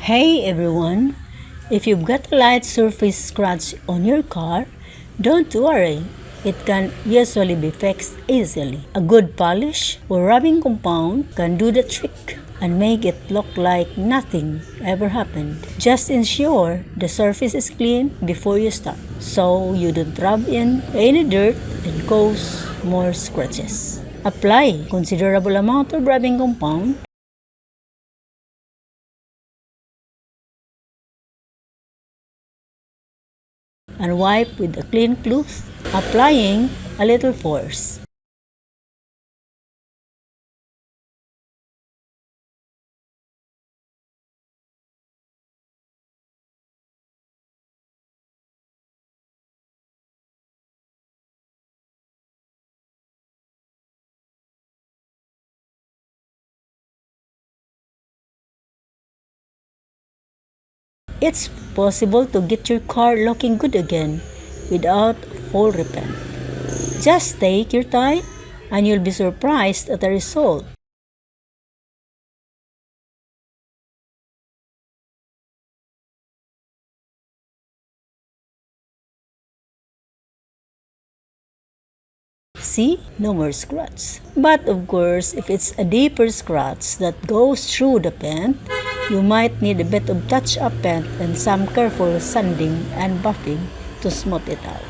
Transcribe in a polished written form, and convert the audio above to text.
Hey everyone! If you've got a light surface scratch on your car, don't worry. It can usually be fixed easily. A good polish or rubbing compound can do the trick and make it look like nothing ever happened. Just ensure the surface is clean before you start, so you don't rub in any dirt and cause more scratches. Apply considerable amount of rubbing compound and wipe with a clean cloth, applying a little force. It's possible to get your car looking good again without full repaint. Just take your time and you'll be surprised at the result. See? No more scratch. But of course, if it's a deeper scratch that goes through the paint, you might need a bit of touch-up paint and some careful sanding and buffing to smooth it out.